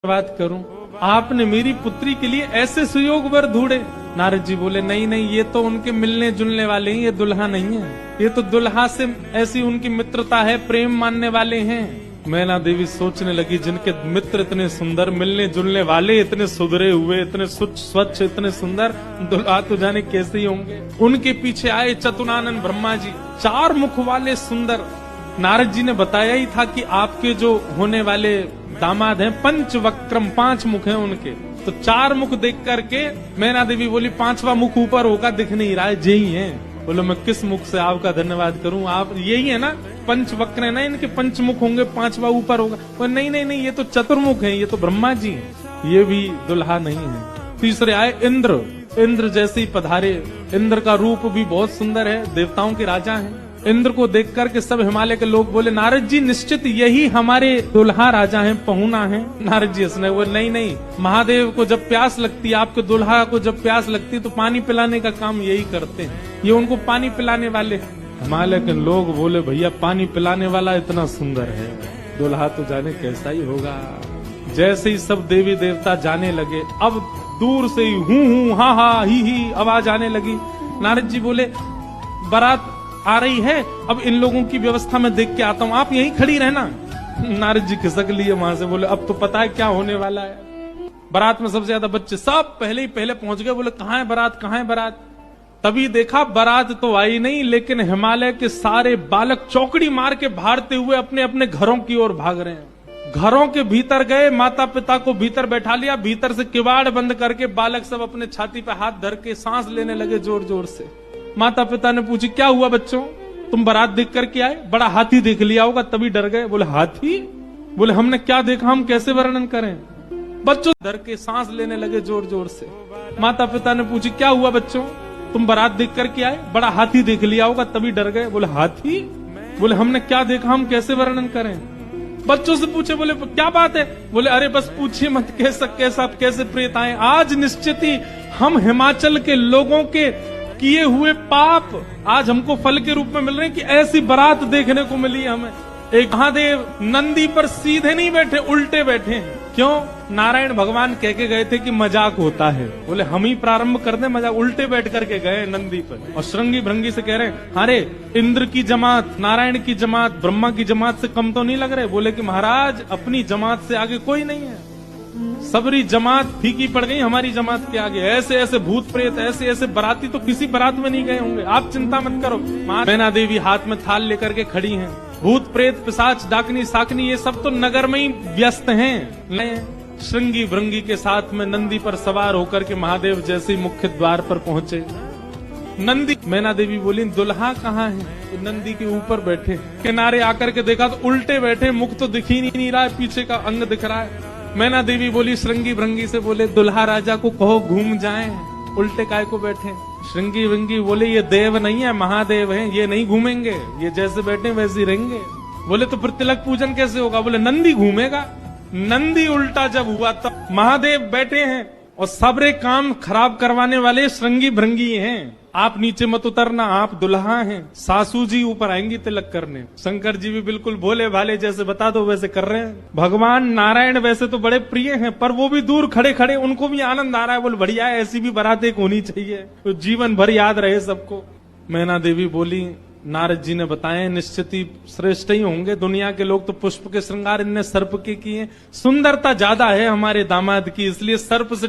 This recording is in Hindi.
बात करूं, आपने मेरी पुत्री के लिए ऐसे सुयोग वर ढूंढे। नारद जी बोले नहीं नहीं, ये तो उनके मिलने जुलने वाले हैं, ये दुल्हा नहीं है। ये तो दुल्हा से ऐसी उनकी मित्रता है, प्रेम मानने वाले हैं। मैना देवी सोचने लगी, जिनके मित्र इतने सुंदर, मिलने जुलने वाले इतने सुधरे हुए, इतने स्वच्छ, इतने सुंदर, दुल्हा तो जाने कैसे ही होंगे। उनके पीछे आए चतुरानन ब्रह्मा जी, 4 मुख वाले सुंदर। नारद जी ने बताया ही था कि आपके जो होने वाले दामाद हैं पंचवक्रम, 5 मुख हैं उनके। तो 4 मुख देख करके मैना देवी बोली 5वां मुख ऊपर होगा, दिख नहीं रहा है, यही है। बोलो मैं किस मुख से आपका धन्यवाद करूं, आप यही है ना, पंचवक्र है ना, इनके 5 मुख होंगे, 5वां ऊपर होगा। वो नहीं नहीं नहीं, ये तो चतुर्मुख है, ये तो ब्रह्मा जी है, ये भी दुल्हा नहीं है। तीसरे आए इंद्र। इंद्र जैसे ही पधारे, इंद्र का रूप भी बहुत सुंदर है, देवताओं के राजा हैं। इंद्र को देख करके सब हिमालय के लोग बोले नारद जी निश्चित यही हमारे दुल्हा राजा हैं, पहुना हैं। नारद जी हंसने वो नहीं नहीं, महादेव को जब प्यास लगती है, आपके दुल्हा को जब प्यास लगती है तो पानी पिलाने का काम यही करते हैं, ये उनको पानी पिलाने वाले। हिमालय के लोग बोले भैया पानी पिलाने वाला इतना सुंदर है, दुल्हा तो जाने कैसा ही होगा। जैसे ही सब देवी देवता जाने लगे, अब दूर से ही हूं हा हा ही आवाज आने लगी। नारद जी बोले बारात आ रही है, अब इन लोगों की व्यवस्था में देख के आता हूँ, आप यहीं खड़ी रहना। नारद जी खिसक लिए वहां से, बोले अब तो पता है क्या होने वाला है। बारात में सबसे ज्यादा बच्चे सब पहले ही पहले पहुंच गए। बोले कहाँ है बारात, कहाँ है बारात। तभी देखा बारात तो आई नहीं, लेकिन हिमालय के सारे बालक चौकड़ी मार के भागते हुए अपने अपने घरों की ओर भाग रहे हैं। घरों के भीतर गए, माता पिता को भीतर बैठा लिया, भीतर से किवाड़ बंद करके बालक सब अपने छाती पे हाथ धर के सांस लेने लगे जोर जोर से। माता पिता ने पूछी क्या हुआ बच्चों, तुम बारात देख करके आए, बड़ा हाथी देख लिया होगा तभी डर गए। बोले हाथी, बोले हमने क्या देखा, हम कैसे वर्णन करें। बच्चों डर के सांस लेने लगे जोर जोर से। माता पिता ने पूछी क्या हुआ बच्चों, तुम बारात देख करके आए, बड़ा हाथी देख लिया होगा तभी डर गए। बोले हाथी, बोले हमने क्या देखा, हम कैसे वर्णन करें। बच्चों से पूछे, बोले क्या बात है। बोले अरे बस पूछिए मत, कैसे प्रेत आए। आज निश्चित ही हम हिमाचल के लोगों के किए हुए पाप आज हमको फल के रूप में मिल रहे हैं कि ऐसी बारात देखने को मिली हमें। एक महादेव नंदी पर सीधे नहीं बैठे, उल्टे बैठे हैं। क्यों? नारायण भगवान कह के गए थे कि मजाक होता है। बोले हम ही प्रारंभ कर दें मजाक, उल्टे बैठ करके गए नंदी पर और श्रृंगी भृंगी से कह रहे हैं अरे इंद्र की जमात, नारायण की जमात, ब्रह्मा की जमात से कम तो नहीं लग रहे। बोले कि महाराज अपनी जमात से आगे कोई नहीं है, सबरी जमात फीकी पड़ गई हमारी जमात के आगे। ऐसे ऐसे भूत प्रेत, ऐसे ऐसे बराती तो किसी बारात में नहीं गए होंगे, आप चिंता मत करो। मैना देवी हाथ में थाल लेकर के खड़ी हैं। भूत प्रेत पिशाच डाकनी साकनी ये सब तो नगर में ही व्यस्त हैं। श्रृंगी भृंगी के साथ में नंदी पर सवार होकर के महादेव जैसे ही मुख्य द्वार पर पहुंचे, नंदी मैना देवी बोली दुल्हा कहाँ है। तो नंदी के ऊपर बैठे, किनारे आकर के देखा तो उल्टे बैठे, मुख तो दिख ही नहीं रहा है, पीछे का अंग दिख रहा है। मैना देवी बोली श्रृंगी भृंगी से, बोले दुल्हा राजा को कहो घूम जाएं, उल्टे काय को बैठे। श्रृंगी भृंगी बोले ये देव नहीं है, महादेव हैं, ये नहीं घूमेंगे, ये जैसे बैठे वैसे रहेंगे। बोले तो फिर तिलक पूजन कैसे होगा। बोले नंदी घूमेगा। नंदी उल्टा जब हुआ तब महादेव बैठे हैं और सबरे काम खराब करवाने वाले श्रृंगी भृंगी हैं। आप नीचे मत उतरना, आप दुल्हा हैं। सासू जी ऊपर आएंगी तिलक करने। शंकर जी भी बिल्कुल भोले भाले जैसे बता दो वैसे कर रहे हैं। भगवान नारायण वैसे तो बड़े प्रिय हैं, पर वो भी दूर खड़े खड़े उनको भी आनंद आ रहा है। बोले बढ़िया है, ऐसी भी बारात एक होनी चाहिए तो जीवन भर याद रहे सबको। मैना देवी बोली नारद जी ने बताए निश्चित ही श्रेष्ठ ही होंगे, दुनिया के लोग तो पुष्प के श्रृंगार, इनने सर्प के किए। सुंदरता ज्यादा है हमारे दामाद की, इसलिए सर्प से